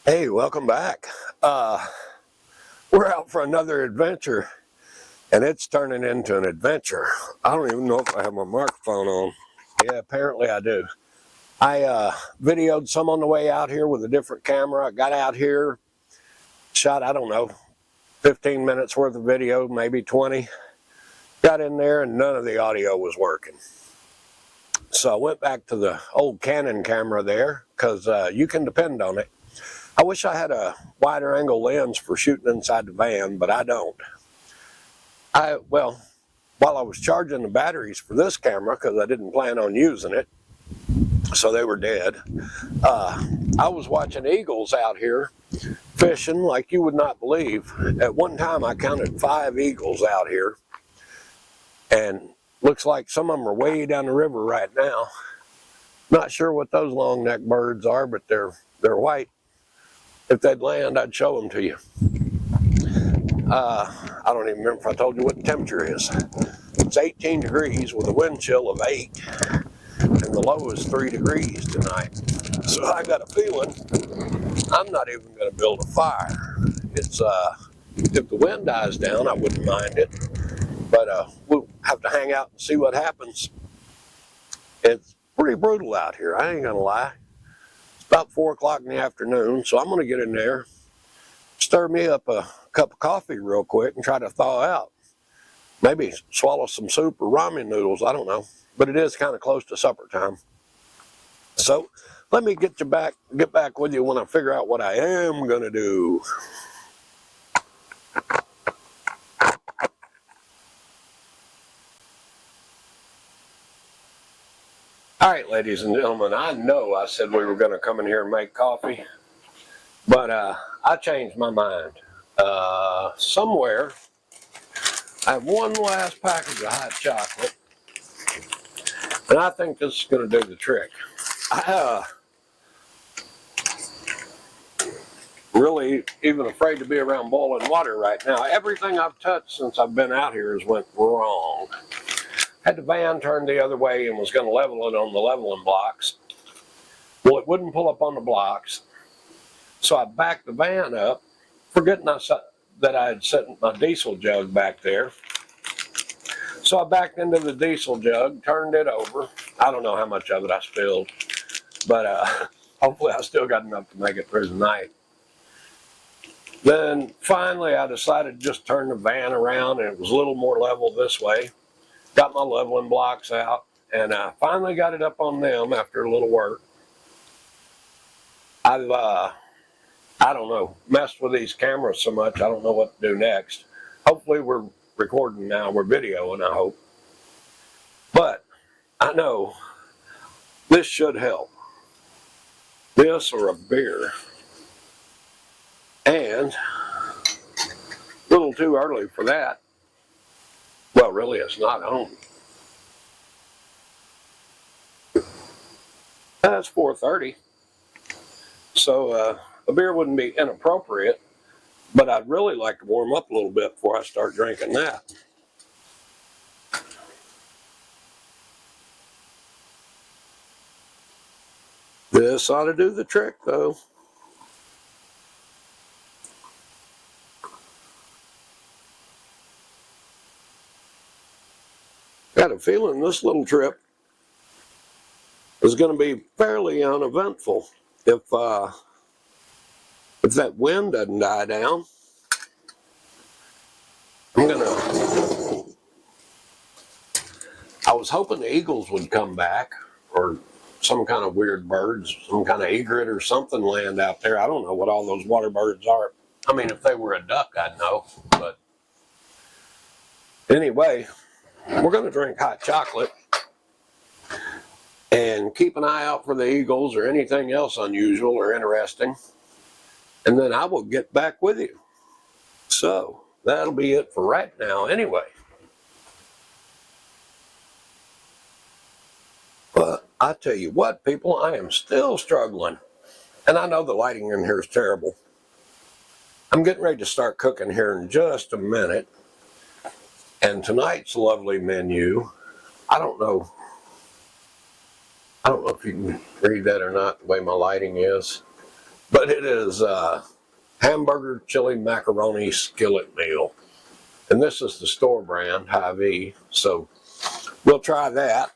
Hey, welcome back. We're out for another adventure, and it's turning into an adventure. I don't even know if I have my microphone on. Yeah, apparently I do. I videoed some on the way out here with a different camera. I got out here, shot, I don't know, 15 minutes worth of video, maybe 20. Got in there, and none of the audio was working. So I went back to the old Canon camera there, because you can depend on it. I wish I had a wider angle lens for shooting inside the van, but I don't. Well, while I was charging the batteries for this camera, because I didn't plan on using it, so they were dead, I was watching eagles out here fishing like you would not believe. At one time I counted 5 eagles out here, and looks like some of them are way down the river right now. Not sure what those long-necked birds are, but they're white. If they'd land, I'd show them to you. I don't even remember if I told you what the temperature is. It's 18 degrees with a wind chill of 8, and the low is 3 degrees tonight. So I got a feeling I'm not even going to build a fire. It's if the wind dies down, I wouldn't mind it, but we'll have to hang out and see what happens. It's pretty brutal out here, I ain't gonna lie. It's about 4 o'clock in the afternoon, so I'm going to get in there, stir me up a cup of coffee real quick and try to thaw out. Maybe swallow some soup or ramen noodles, I don't know. But it is kind of close to supper time. So let me get back with you when I figure out what I am going to do. All right, ladies and gentlemen, I know I said we were going to come in here and make coffee, but I changed my mind. Somewhere, I have one last package of hot chocolate, and I think this is going to do the trick. I really even afraid to be around boiling water right now. Everything I've touched since I've been out here has went wrong. Had the van turned the other way and was going to level it on the leveling blocks. Well, it wouldn't pull up on the blocks, so I backed the van up, forgetting that I had set my diesel jug back there. So I backed into the diesel jug, turned it over. I don't know how much of it I spilled, but hopefully I still got enough to make it through the night. Then finally I decided to just turn the van around, and it was a little more level this way. Got my leveling blocks out, and I finally got it up on them after a little work. I've, I don't know, messed with these cameras so much, I don't know what to do next. Hopefully we're recording now, we're videoing, I hope. But I know this should help. This or a beer. And a little too early for that. Well, really, it's not on. It's 4:30. So a beer wouldn't be inappropriate, but I'd really like to warm up a little bit before I start drinking that. This ought to do the trick, though. Got a feeling this little trip is going to be fairly uneventful if that wind doesn't die down. I was hoping the eagles would come back, or some kind of weird birds, some kind of egret or something land out there. I don't know what all those water birds are. I mean, if they were a duck, I'd know. But anyway, we're going to drink hot chocolate and keep an eye out for the eagles or anything else unusual or interesting. And then I will get back with you. So that'll be it for right now anyway. But I tell you what, people, I am still struggling. And I know the lighting in here is terrible. I'm getting ready to start cooking here in just a minute. And tonight's lovely menu, I don't know if you can read that or not, the way my lighting is. But it is hamburger chili macaroni skillet meal. And this is the store brand, Hy-Vee. So we'll try that.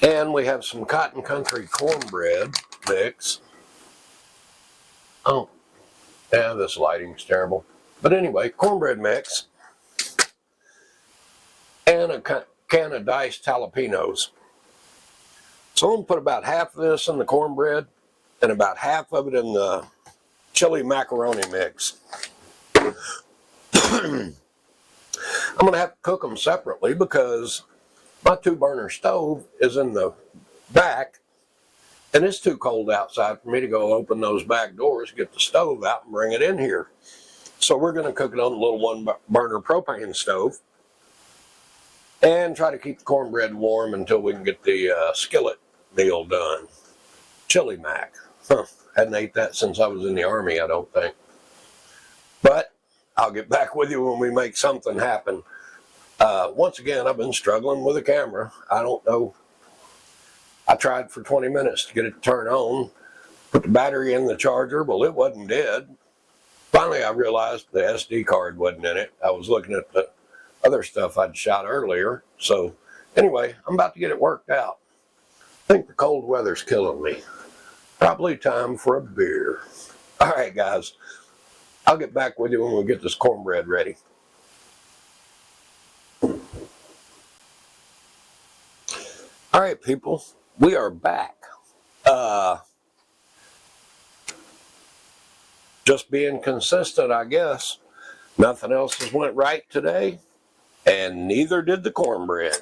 And we have some Cotton Country cornbread mix. Oh, yeah, this lighting's terrible. But anyway, cornbread mix. And a can of diced jalapenos. So I'm going to put about half of this in the cornbread and about half of it in the chili macaroni mix. I'm going to have to cook them separately because my 2-burner stove is in the back and it's too cold outside for me to go open those back doors, get the stove out and bring it in here. So we're going to cook it on a little 1-burner propane stove and try to keep the cornbread warm until we can get the skillet meal done. Chili mac. Hadn't ate that since I was in the Army, I don't think. But I'll get back with you when we make something happen. Once again, I've been struggling with the camera. I don't know. I tried for 20 minutes to get it to turn on. Put the battery in the charger. Well, it wasn't dead. Finally, I realized the SD card wasn't in it. I was looking at the other stuff I'd shot earlier. So anyway, I'm about to get it worked out. I think the cold weather's killing me. Probably time for a beer. All right, guys. I'll get back with you when we get this cornbread ready. All right, people. We are back. Just being consistent, I guess. Nothing else has went right today, and neither did the cornbread.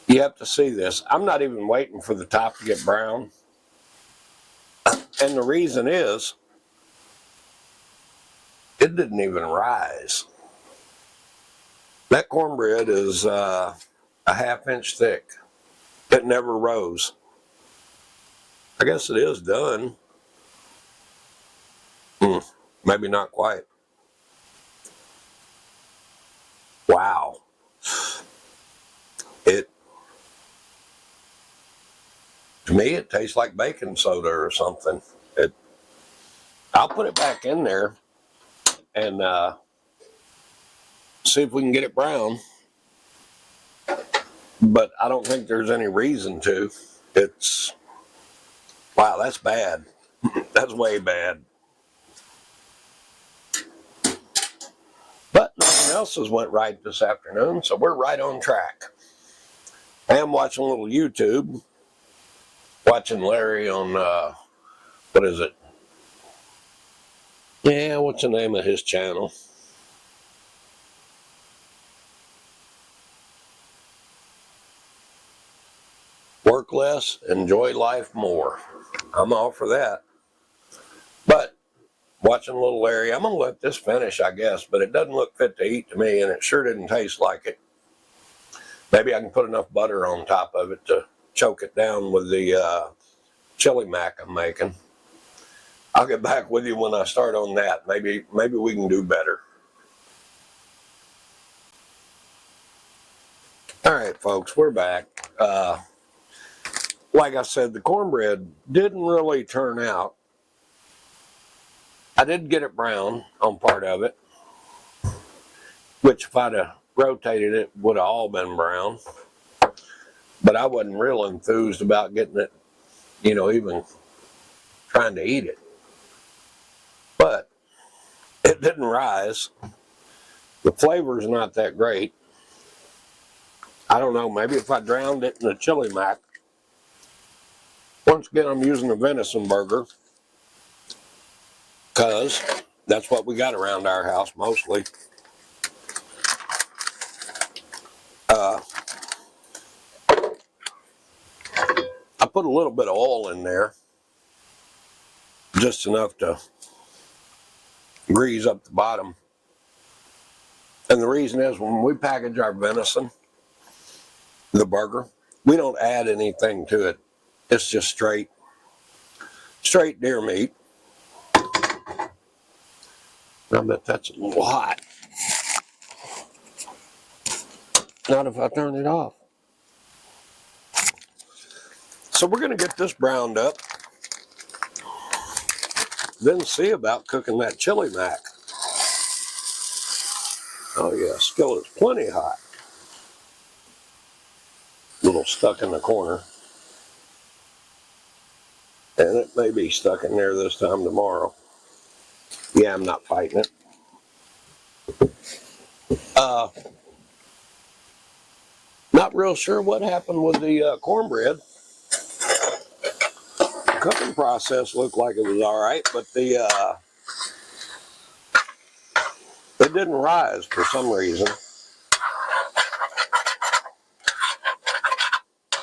You have to see this. I'm not even waiting for the top to get brown. And the reason is, it didn't even rise. That cornbread is a ½ inch thick. It never rose. I guess it is done. Maybe not quite. Wow. To me, it tastes like baking soda or something. I'll put it back in there and see if we can get it brown. But I don't think there's any reason to. Wow, that's bad. That's way bad. But nothing else has went right this afternoon, so we're right on track. I am watching a little YouTube. Watching Larry on, what is it? Yeah, what's the name of his channel? Work less, enjoy life more. I'm all for that. But watching little Larry, I'm going to let this finish, I guess, but it doesn't look fit to eat to me, and it sure didn't taste like it. Maybe I can put enough butter on top of it to choke it down with the chili mac I'm making. I'll get back with you when I start on that. Maybe we can do better. All right, folks, we're back. Like I said, the cornbread didn't really turn out. I did get it brown on part of it, which if I'd have rotated it, would have all been brown. But I wasn't real enthused about getting it, even trying to eat it. But it didn't rise. The flavor's not that great. I don't know, maybe if I drowned it in the chili mac. Once again, I'm using a venison burger because that's what we got around our house mostly. I put a little bit of oil in there, just enough to grease up the bottom. And the reason is when we package our venison, the burger, we don't add anything to it. It's just straight deer meat. I bet that's a little hot. Not if I turn it off. So we're going to get this browned up. then see about cooking that chili mac. Oh yeah, skillet's plenty hot. A little stuck in the corner. And it may be stuck in there this time tomorrow. Yeah, I'm not fighting it. Not real sure what happened with the cornbread. The cooking process looked like it was all right, but it didn't rise for some reason.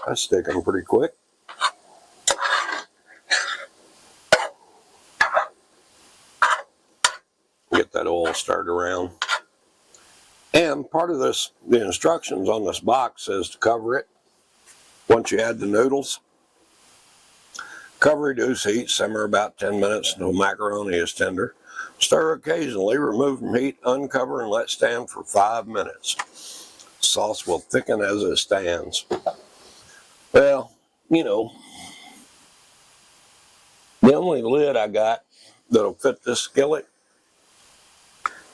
That's sticking pretty quick. Get that oil stirred around. And part of this, the instructions on this box says to cover it once you add the noodles. Cover, reduce heat, simmer about 10 minutes until macaroni is tender. Stir occasionally, remove from heat, uncover, and let stand for 5 minutes. Sauce will thicken as it stands. Well, you know, the only lid I got that'll fit this skillet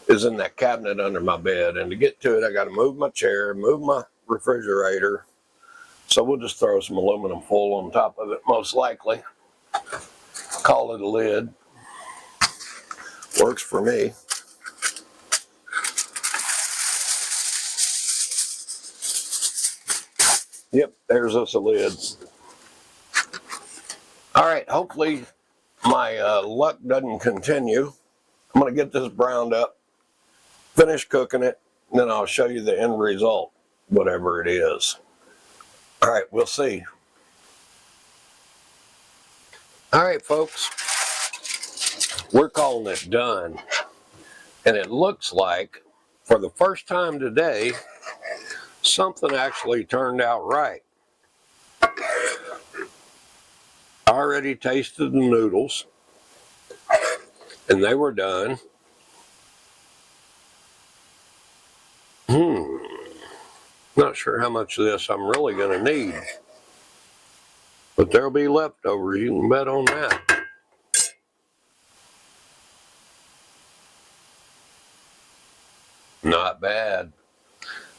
is in that cabinet under my bed, and to get to it I got to move my chair, move my refrigerator, so we'll just throw some aluminum foil on top of it most likely. Call it a lid. Works for me. Yep, there's us a lid. Alright, hopefully my luck doesn't continue. I'm going to get this browned up, finish cooking it, and then I'll show you the end result, whatever it is. Alright, we'll see. Alright folks, we're calling it done. And it looks like, for the first time today, something actually turned out right. I already tasted the noodles, and they were done. Not sure how much of this I'm really going to need, but there'll be leftovers, you can bet on that. Not bad.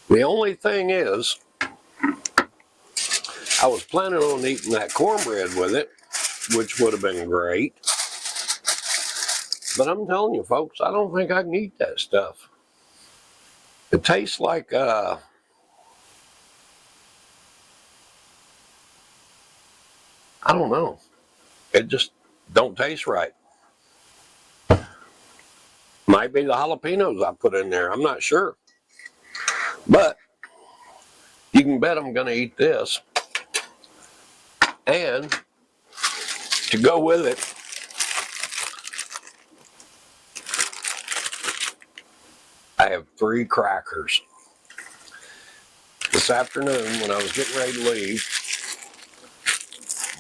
The only thing is, I was planning on eating that cornbread with it, which would have been great. But I'm telling you folks, I don't think I can eat that stuff. It tastes like, I don't know. It just don't taste right. Might be the jalapenos I put in there, I'm not sure. But you can bet I'm going to eat this. And to go with it, I have 3 crackers. This afternoon, when I was getting ready to leave,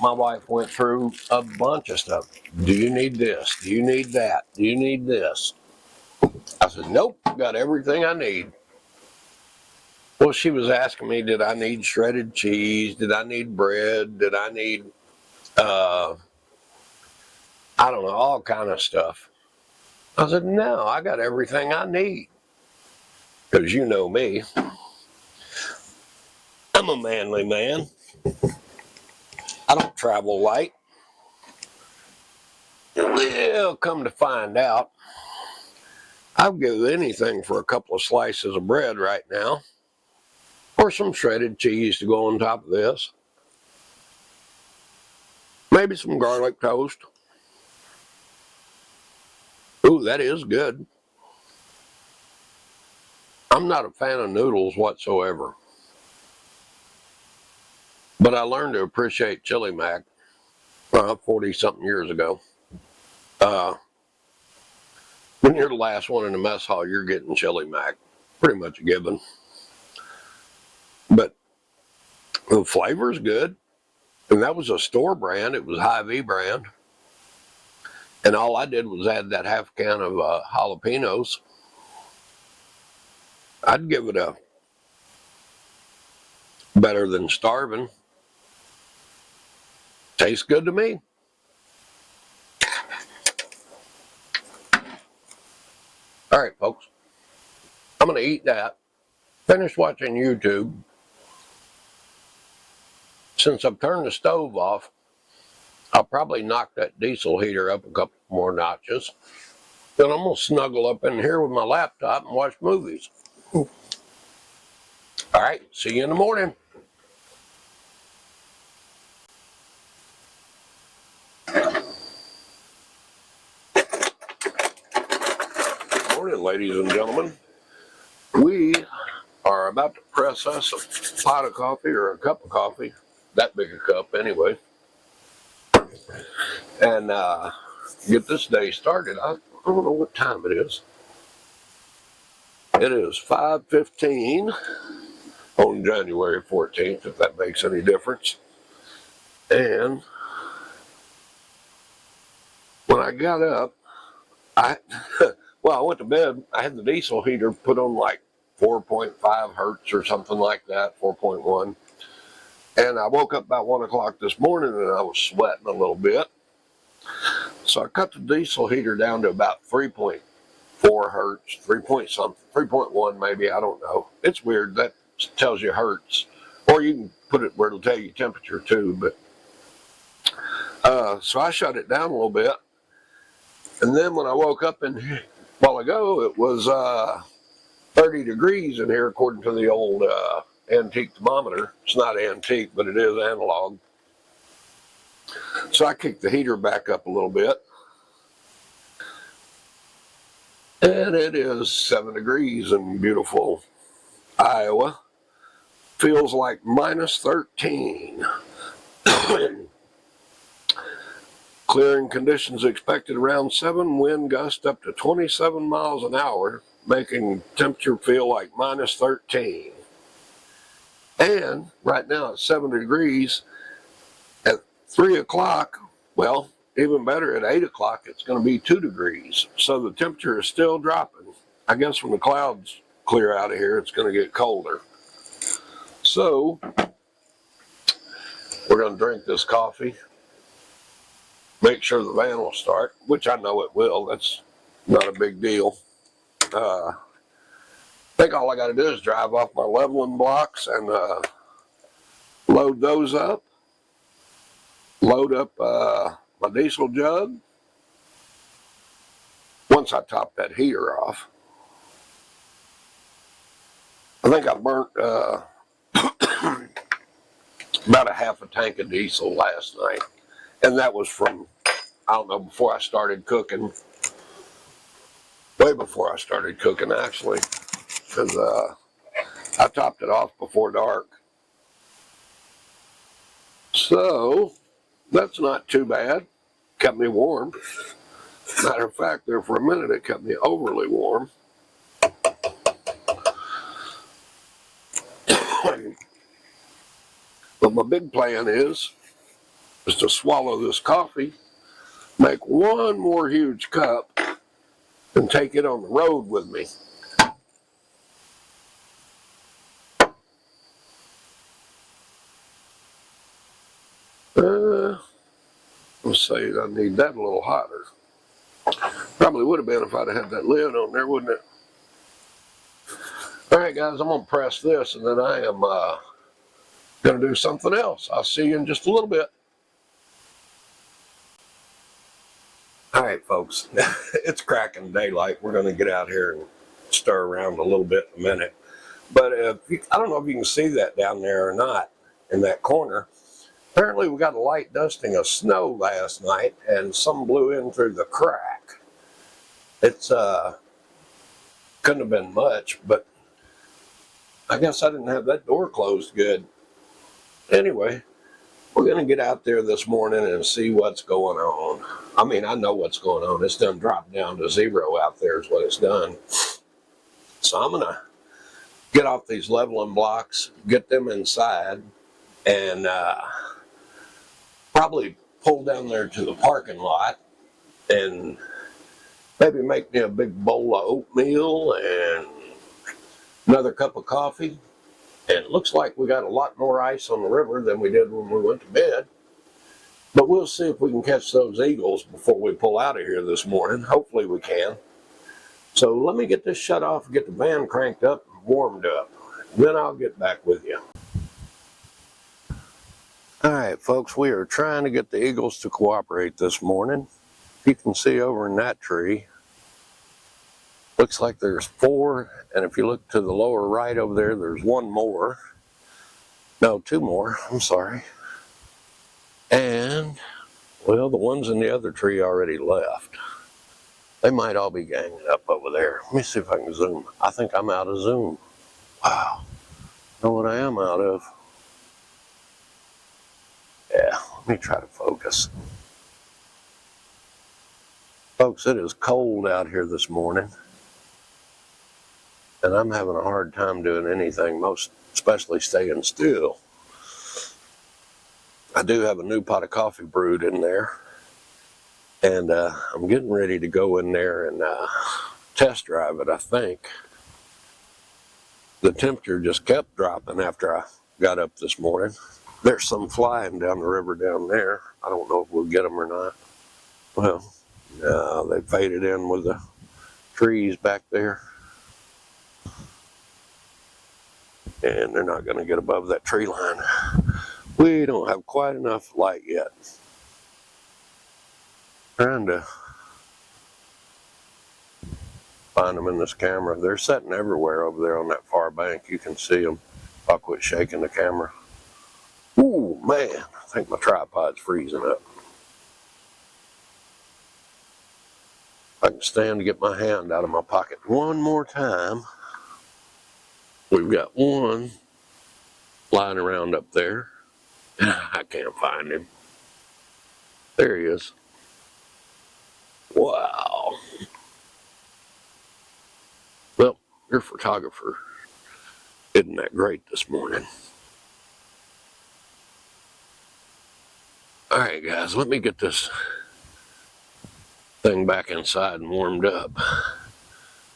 my wife went through a bunch of stuff. Do you need this? Do you need that? Do you need this? I said, nope, got everything I need. Well, she was asking me, did I need shredded cheese? Did I need bread? Did I need, I don't know, all kind of stuff. I said, no, I got everything I need. Because you know me. I'm a manly man. I don't travel light. Well, come to find out, I'll give anything for a couple of slices of bread right now. Or some shredded cheese to go on top of this. Maybe some garlic toast. Ooh, that is good. I'm not a fan of noodles whatsoever. But I learned to appreciate chili mac 40-something years ago. When you're the last one in the mess hall, you're getting chili mac. Pretty much a given. But the flavor's good. And that was a store brand. It was Hy-Vee brand. And all I did was add that half can of jalapenos. I'd give it a better than starving. Tastes good to me. All right, folks. I'm going to eat that. Finish watching YouTube. Since I've turned the stove off, I'll probably knock that diesel heater up a couple more notches. Then I'm going to snuggle up in here with my laptop and watch movies. All right, see you in the morning. Morning, ladies and gentlemen. We are about to press us a pot of coffee or a cup of coffee, that big a cup anyway, and get this day started. I don't know what time it is. It is 5:15 on January 14th, if that makes any difference. And when I got up, I went to bed. I had the diesel heater put on like 4.5 hertz or something like that, 4.1. And I woke up about 1 o'clock this morning and I was sweating a little bit. So I cut the diesel heater down to about 3.4 hertz, 3.1 maybe, I don't know. It's weird, that tells you hertz. Or you can put it where it'll tell you temperature too. But so I shut it down a little bit. And then when I woke up a while ago, it was 30 degrees in here according to the old antique thermometer. It's not antique, but it is analog. So I kicked the heater back up a little bit. And it is 7 degrees in beautiful Iowa. Feels like minus 13. Clearing conditions expected around 7, wind gust up to 27 miles an hour, making temperature feel like minus 13. And right now it's 7 degrees. At 3 o'clock, well, even better, at 8 o'clock, it's going to be 2 degrees. So the temperature is still dropping. I guess when the clouds clear out of here, it's going to get colder. So we're going to drink this coffee. Make sure the van will start, which I know it will. That's not a big deal. I think all I got to do is drive off my leveling blocks and load those up. Load up my diesel jug. Once I top that heater off. I think I burnt about a half a tank of diesel last night. And that was from, I don't know, before I started cooking. Way before I started cooking, actually. Because I topped it off before dark. So, that's not too bad. Kept me warm. Matter of fact, there for a minute it kept me overly warm. But my big plan is to swallow this coffee, make one more huge cup, and take it on the road with me. Let's say I need that a little hotter. Probably would have been if I'd have had that lid on there, wouldn't it? All right, guys, I'm going to press this, and then I am going to do something else. I'll see you in just a little bit. All right, folks, it's cracking daylight. We're going to get out here and stir around a little bit in a minute. But I don't know if you can see that down there or not in that corner. Apparently, we got a light dusting of snow last night, and some blew in through the crack. It's couldn't have been much, but I guess I didn't have that door closed good. Anyway, we're going to get out there this morning and see what's going on. I mean, I know what's going on. It's done dropped down to 0 out there is what it's done. So I'm going to get off these leveling blocks, get them inside, and probably pull down there to the parking lot and maybe make me a big bowl of oatmeal and another cup of coffee. And it looks like we got a lot more ice on the river than we did when we went to bed. But we'll see if we can catch those eagles before we pull out of here this morning. Hopefully we can. So let me get this shut off, get the van cranked up, warmed up. Then I'll get back with you. All right, folks, we are trying to get the eagles to cooperate this morning. You can see over in that tree, looks like there's 4, and if you look to the lower right over there, there's 1 more. No, 2 more, I'm sorry. And, well, the ones in the other tree already left. They might all be ganging up over there. Let me see if I can zoom. I think I'm out of zoom. Wow. Know what I am out of? Yeah, let me try to focus. Folks, it is cold out here this morning, and I'm having a hard time doing anything, most especially staying still. I do have a new pot of coffee brewed in there, and I'm getting ready to go in there and test drive it, I think. The temperature just kept dropping after I got up this morning. There's some flying down the river down there. I don't know if we'll get them or not. Well, they faded in with the trees back there. And they're not going to get above that tree line. We don't have quite enough light yet. Trying to find them in this camera. They're sitting everywhere over there on that far bank. You can see them. I'll quit shaking the camera. Ooh, man, I think my tripod's freezing up. I can stand to get my hand out of my pocket one more time. We've got one lying around up there. I can't find him. There he is. Wow. Well, your photographer isn't that great this morning. All right, guys, let me get this thing back inside and warmed up.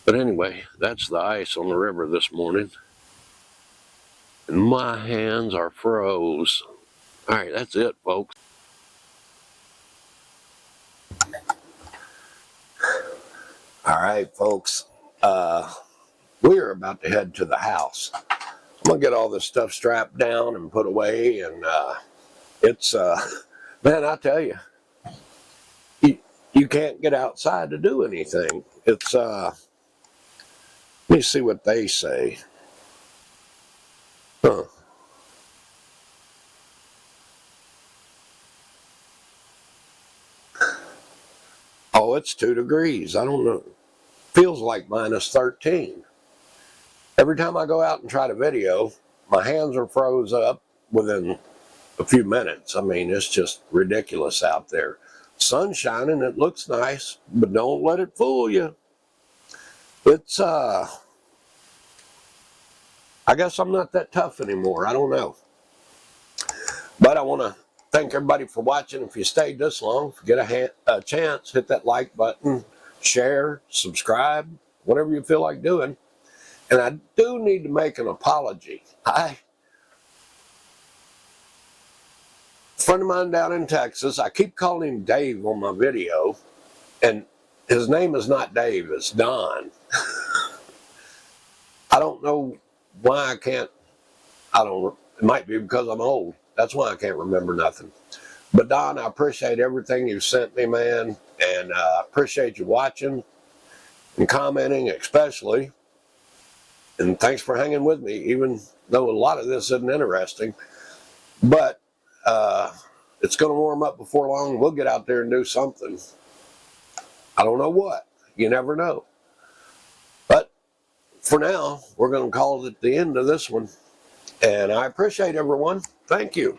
But anyway, that's the ice on the river this morning. And my hands are froze. All right, that's it, folks. All right, folks. We're about to head to the house. I'm gonna get all this stuff strapped down and put away, and it's man, I tell you, you can't get outside to do anything. It's let me see what they say. Huh. Oh, it's 2 degrees. I don't know. Feels like minus 13. Every time I go out and try to video, my hands are froze up within a few minutes. I mean, it's just ridiculous out there. Sun's shining, it looks nice, but don't let it fool you. It's, I guess I'm not that tough anymore. I don't know. But I want to thank everybody for watching. If you stayed this long, if you get a chance, hit that like button, share, subscribe, whatever you feel like doing. And I do need to make an apology. A friend of mine down in Texas, I keep calling him Dave on my video, and his name is not Dave, it's Don. I don't know why I can't, it might be because I'm old. That's why I can't remember nothing. But Don, I appreciate everything you sent me, man, and I appreciate you watching and commenting especially. And thanks for hanging with me, even though a lot of this isn't interesting. But it's going to warm up before long. We'll get out there and do something. I don't know what. You never know. But for now, we're going to call it the end of this one. And I appreciate everyone. Thank you.